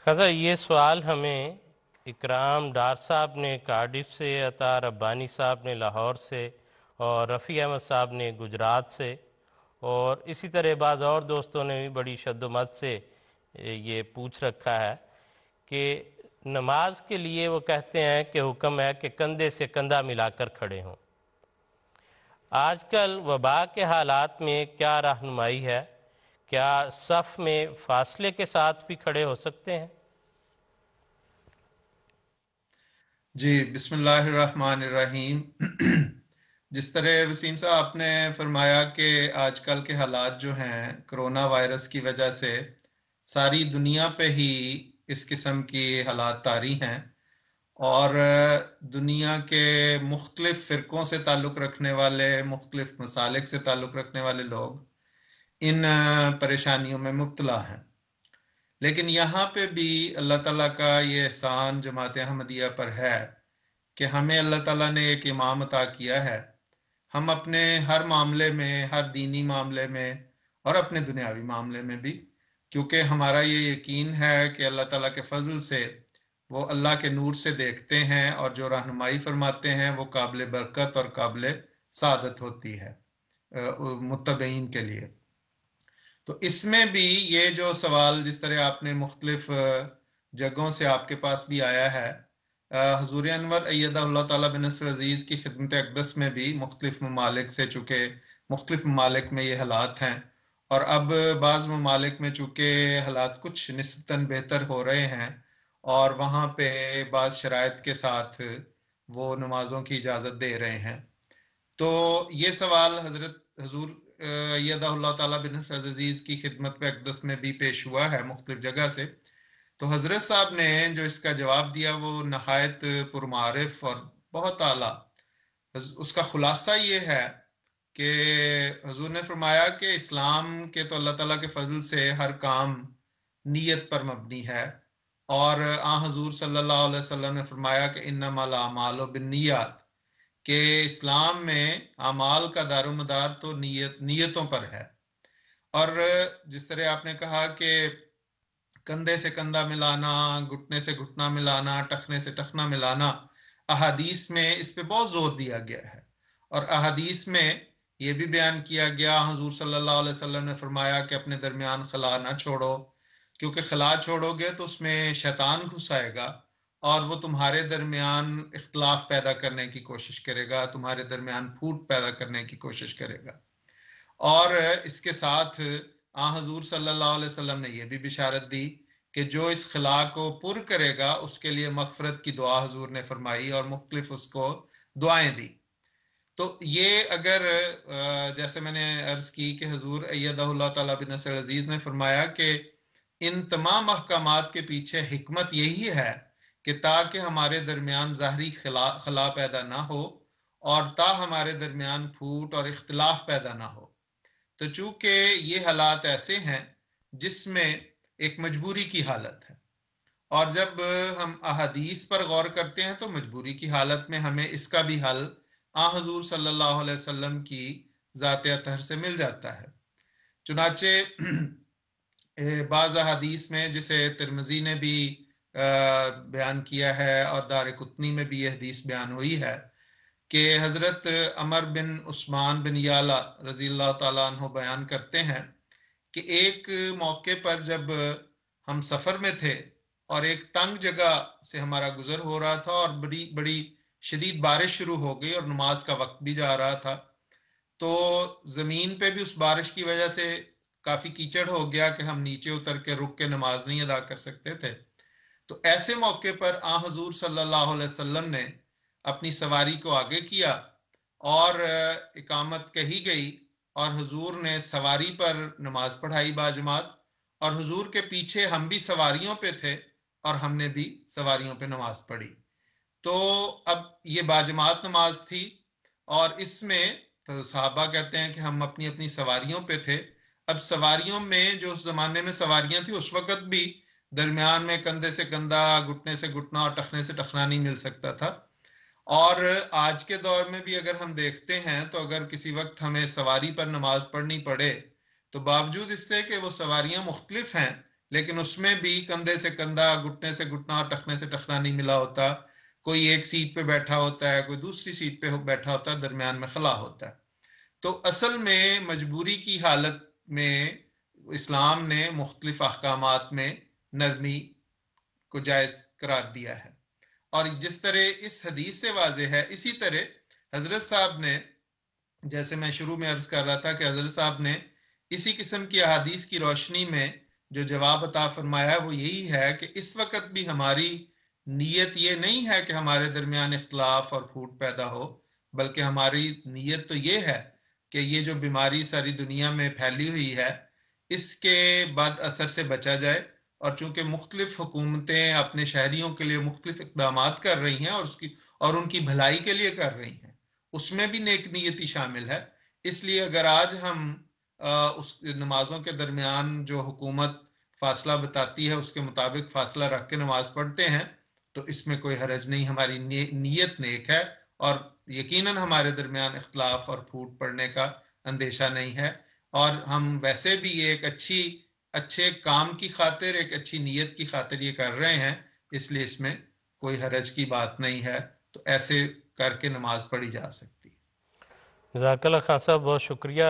خضر، یہ سوال ہمیں اکرام ڈار صاحب نے کارڈف سے، عطا ربانی صاحب نے لاہور سے، اور رفیع احمد صاحب نے گجرات سے، اور اسی طرح بعض اور دوستوں نے بھی بڑی شد و مت سے یہ پوچھ رکھا ہے کہ نماز کے لیے وہ کہتے ہیں کہ حکم ہے کہ کندھے سے کندھا ملا کر کھڑے ہوں۔ آج کل وبا کے حالات میں کیا رہنمائی ہے؟ کیا صف میں فاصلے کے ساتھ بھی کھڑے ہو سکتے ہیں؟ جی، بسم اللہ الرحمن الرحیم۔ جس طرح وسیم صاحب آپ نے فرمایا کہ آج کل کے حالات جو ہیں کرونا وائرس کی وجہ سے ساری دنیا پہ ہی اس قسم کی حالات طاری ہیں، اور دنیا کے مختلف فرقوں سے تعلق رکھنے والے، مختلف مسالک سے تعلق رکھنے والے لوگ ان پریشانیوں میں مبتلا ہیں۔ لیکن یہاں پہ بھی اللہ تعالیٰ کا یہ احسان جماعت احمدیہ پر ہے کہ ہمیں اللہ تعالیٰ نے ایک امام عطا کیا ہے۔ ہم اپنے ہر معاملے میں، ہر دینی معاملے میں اور اپنے دنیاوی معاملے میں بھی، کیونکہ ہمارا یہ یقین ہے کہ اللہ تعالیٰ کے فضل سے وہ اللہ کے نور سے دیکھتے ہیں، اور جو رہنمائی فرماتے ہیں وہ قابل برکت اور قابل سعادت ہوتی ہے متبعین کے لیے۔ تو اس میں بھی یہ جو سوال جس طرح آپ نے مختلف جگہوں سے آپ کے پاس بھی آیا ہے، حضور انور ایدہ اللہ تعالیٰ بنصر عزیز کی خدمت اقدس میں بھی مختلف ممالک سے، چونکہ مختلف ممالک میں یہ حالات ہیں، اور اب بعض ممالک میں چونکہ حالات کچھ نسبتاً بہتر ہو رہے ہیں اور وہاں پہ بعض شرائط کے ساتھ وہ نمازوں کی اجازت دے رہے ہیں، تو یہ سوال حضرت حضور ایدہ اللہ تعالیٰ بنصر عزیز کی خدمت اقدس میں بھی پیش ہوا ہے مختلف جگہ سے۔ تو حضرت صاحب نے جو اس کا جواب دیا وہ نہایت پرمعارف اور بہت اعلیٰ۔ اس کا خلاصہ یہ ہے کہ حضور نے فرمایا کہ اسلام کے تو اللہ تعالیٰ کے فضل سے ہر کام نیت پر مبنی ہے، اور حضور صلی اللہ علیہ وسلم نے فرمایا کہ انما الاعمال بالنیات، کہ اسلام میں اعمال کا دار و مدار تو نیتوں پر ہے۔ اور جس طرح آپ نے کہا کہ کندھے سے کندھا ملانا، گھٹنے سے گھٹنا ملانا، ٹخنے سے ٹخنا ملانا، احادیث میں اس پہ بہت زور دیا گیا ہے، اور احادیث میں یہ بھی بیان کیا گیا، حضور صلی اللہ علیہ وسلم نے فرمایا کہ اپنے درمیان خلا نہ چھوڑو، کیونکہ خلا چھوڑو گے تو اس میں شیطان گھس آئے گا اور وہ تمہارے درمیان اختلاف پیدا کرنے کی کوشش کرے گا، تمہارے درمیان پھوٹ پیدا کرنے کی کوشش کرے گا۔ اور اس کے ساتھ حضور صلی اللہ علیہ وسلم نے یہ بھی بشارت دی کہ جو اس خلا کو پر کرے گا اس کے لیے مغفرت کی دعا حضور نے فرمائی، اور مختلف اس کو دعائیں دی۔ تو یہ اگر جیسے میں نے عرض کی کہ حضور ایدہ اللہ تعالیٰ بنصر عزیز نے فرمایا کہ ان تمام احکامات کے پیچھے حکمت یہی ہے کہ تاکہ ہمارے درمیان ظاہری خلا پیدا نہ ہو، اور تا ہمارے درمیان پھوٹ اور اختلاف پیدا نہ ہو۔ تو چونکہ یہ حالات ایسے ہیں جس میں ایک مجبوری کی حالت ہے، اور جب ہم احادیث پر غور کرتے ہیں تو مجبوری کی حالت میں ہمیں اس کا بھی حل حضور صلی اللہ علیہ وسلم کی ذات اطہر سے مل جاتا ہے۔ چنانچہ بعض احادیث میں، جسے ترمذی نے بھی بیان کیا ہے اور دارقطنی میں بھی یہ حدیث بیان ہوئی ہے، کہ حضرت عمر بن عثمان بن یالا رضی اللہ تعالیٰ عنہ بیان کرتے ہیں کہ ایک موقع پر جب ہم سفر میں تھے اور ایک تنگ جگہ سے ہمارا گزر ہو رہا تھا، اور بڑی شدید بارش شروع ہو گئی اور نماز کا وقت بھی جا رہا تھا، تو زمین پہ بھی اس بارش کی وجہ سے کافی کیچڑ ہو گیا کہ ہم نیچے اتر کے رک کے نماز نہیں ادا کر سکتے تھے۔ تو ایسے موقع پر حضور صلی اللہ علیہ وسلم نے اپنی سواری کو آگے کیا اور اقامت کہی گئی، اور حضور نے سواری پر نماز پڑھائی باجماعت، اور حضور کے پیچھے ہم بھی سواریوں پہ تھے اور ہم نے بھی سواریوں پہ نماز پڑھی۔ تو اب یہ باجماعت نماز تھی، اور اس میں تو صحابہ کہتے ہیں کہ ہم اپنی اپنی سواریوں پہ تھے۔ اب سواریوں میں جو اس زمانے میں سواریاں تھیں اس وقت بھی درمیان میں کندھے سے کندھا، گھٹنے سے گھٹنا اور ٹخنے سے ٹخنا نہیں مل سکتا تھا، اور آج کے دور میں بھی اگر ہم دیکھتے ہیں تو اگر کسی وقت ہمیں سواری پر نماز پڑھنی پڑے تو باوجود اس سے کہ وہ سواریاں مختلف ہیں لیکن اس میں بھی کندھے سے کندھا، گھٹنے سے گھٹنا اور ٹخنے سے ٹخنا نہیں ملا ہوتا. کوئی ایک سیٹ پہ بیٹھا ہوتا ہے، کوئی دوسری سیٹ پہ بیٹھا ہوتا ہے، درمیان میں خلا ہوتا ہے. تو اصل میں مجبوری کی حالت میں اسلام نے مختلف احکامات میں نرمی کو جائز قرار دیا ہے. اور جس طرح اس حدیث سے واضح ہے، اسی طرح حضرت صاحب نے، جیسے میں شروع میں عرض کر رہا تھا کہ حضرت صاحب نے اسی قسم کی احادیث کی روشنی میں جو جواب عطا فرمایا وہ یہی ہے کہ اس وقت بھی ہماری نیت یہ نہیں ہے کہ ہمارے درمیان اختلاف اور پھوٹ پیدا ہو، بلکہ ہماری نیت تو یہ ہے کہ یہ جو بیماری ساری دنیا میں پھیلی ہوئی ہے اس کے بعد اثر سے بچا جائے. اور چونکہ مختلف حکومتیں اپنے شہریوں کے لیے مختلف اقدامات کر رہی ہیں اور ان کی بھلائی کے لیے کر رہی ہیں، اس میں بھی نیک نیتی شامل ہے. اس لیے اگر آج ہم اس نمازوں کے درمیان جو حکومت فاصلہ بتاتی ہے اس کے مطابق فاصلہ رکھ کے نماز پڑھتے ہیں تو اس میں کوئی حرج نہیں، ہماری نیت نیک ہے اور یقیناً ہمارے درمیان اختلاف اور پھوٹ پڑنے کا اندیشہ نہیں ہے. اور ہم ویسے بھی ایک اچھے کام کی خاطر، ایک اچھی نیت کی خاطر یہ کر رہے ہیں، اس لیے اس میں کوئی حرج کی بات نہیں ہے. تو ایسے کر کے نماز پڑھی جا سکتی. جزاک اللہ خان صاحب، بہت شکریہ.